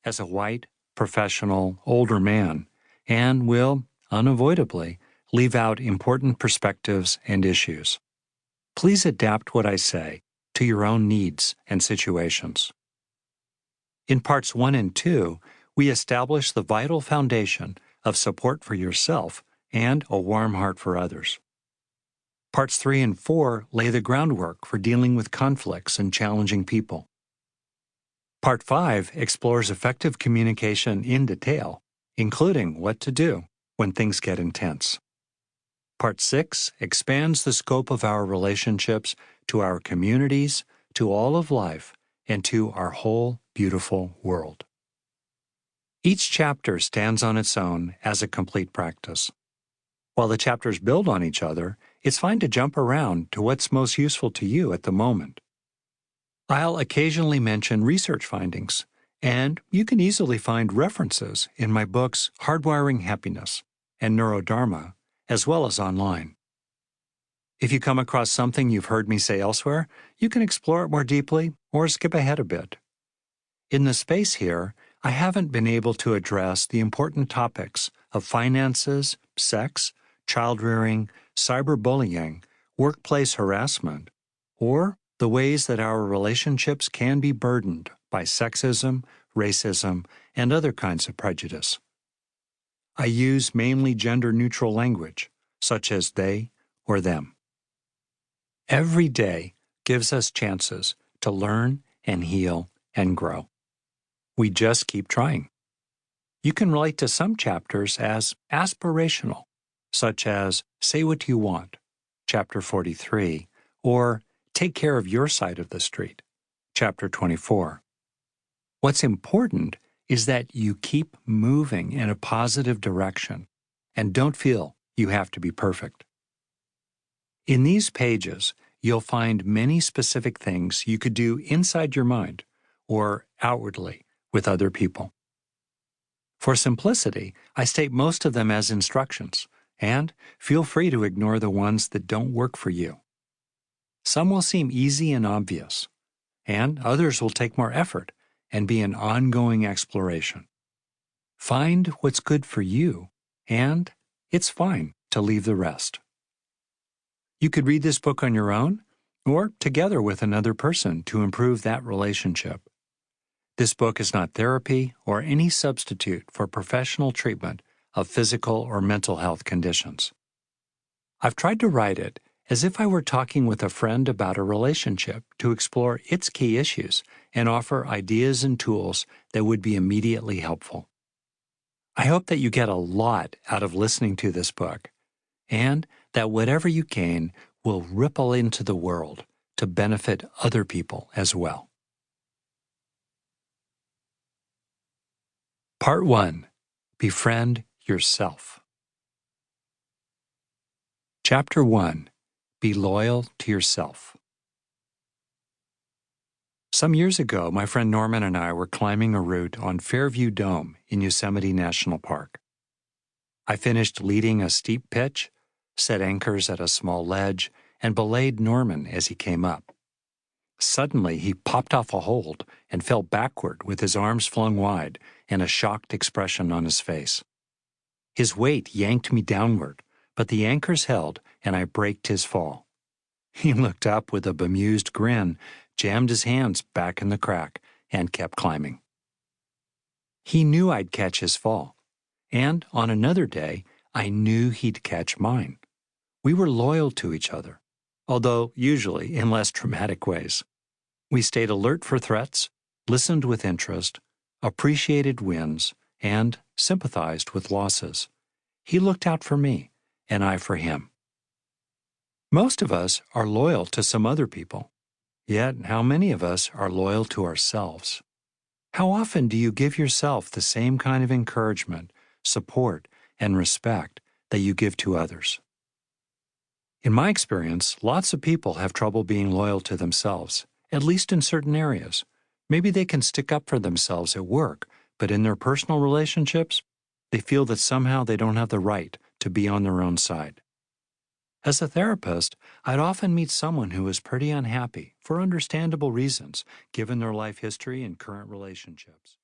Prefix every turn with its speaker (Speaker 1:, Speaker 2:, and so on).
Speaker 1: as a white, professional, older man, and will, unavoidably, leave out important perspectives and issues. Please adapt what I say to your own needs and situations. In parts 1 and 2, we establish the vital foundation of support for yourself and a warm heart for others. Parts 3 and 4 lay the groundwork for dealing with conflicts and challenging people. Part 5 explores effective communication in detail, including what to do when things get intense. Part 6 expands the scope of our relationships to our communities, to all of life, and to our whole beautiful world. Each chapter stands on its own as a complete practice. While the chapters build on each other, it's fine to jump around to what's most useful to you at the moment. I'll occasionally mention research findings, and you can easily find references in my books Hardwiring Happiness and Neurodharma, as well as online. If you come across something you've heard me say elsewhere, you can explore it more deeply or skip ahead a bit. In the space here, I haven't been able to address the important topics of finances, sex, child-rearing, cyberbullying, workplace harassment, or the ways that our relationships can be burdened by sexism, racism, and other kinds of prejudice. I use mainly gender-neutral language, such as they or them. Every day gives us chances to learn and heal and grow. We just keep trying. You can relate to some chapters as aspirational, such as Say What You Want, Chapter 43, or Take Care of Your Side of the Street, Chapter 24. What's important is that you keep moving in a positive direction and don't feel you have to be perfect. In these pages, you'll find many specific things you could do inside your mind or outwardly with other people. For simplicity, I state most of them as instructions, and feel free to ignore the ones that don't work for you. Some will seem easy and obvious, and others will take more effort and be an ongoing exploration. Find what's good for you, and it's fine to leave the rest. You could read this book on your own, or together with another person to improve that relationship. This book is not therapy or any substitute for professional treatment of physical or mental health conditions. I've tried to write it as if I were talking with a friend about a relationship to explore its key issues and offer ideas and tools that would be immediately helpful. I hope that you get a lot out of listening to this book, and that whatever you gain will ripple into the world to benefit other people as well. Part 1. Befriend Yourself. Chapter 1. Be Loyal to Yourself. Some years ago, my friend Norman and I were climbing a route on Fairview Dome in Yosemite National Park. I finished leading a steep pitch, set anchors at a small ledge, and belayed Norman as he came up. Suddenly, he popped off a hold and fell backward with his arms flung wide and a shocked expression on his face. His weight yanked me downward, but the anchors held and I braked his fall. He looked up with a bemused grin, jammed his hands back in the crack, and kept climbing. He knew I'd catch his fall, and on another day, I knew he'd catch mine. We were loyal to each other, although usually in less dramatic ways. We stayed alert for threats, listened with interest, appreciated wins, and sympathized with losses. He looked out for me, and I for him. Most of us are loyal to some other people, yet how many of us are loyal to ourselves? How often do you give yourself the same kind of encouragement, support, and respect that you give to others? In my experience, lots of people have trouble being loyal to themselves, at least in certain areas. Maybe they can stick up for themselves at work, but in their personal relationships, they feel that somehow they don't have the right to be on their own side. As a therapist, I'd often meet someone who is pretty unhappy for understandable reasons, given their life history and current relationships.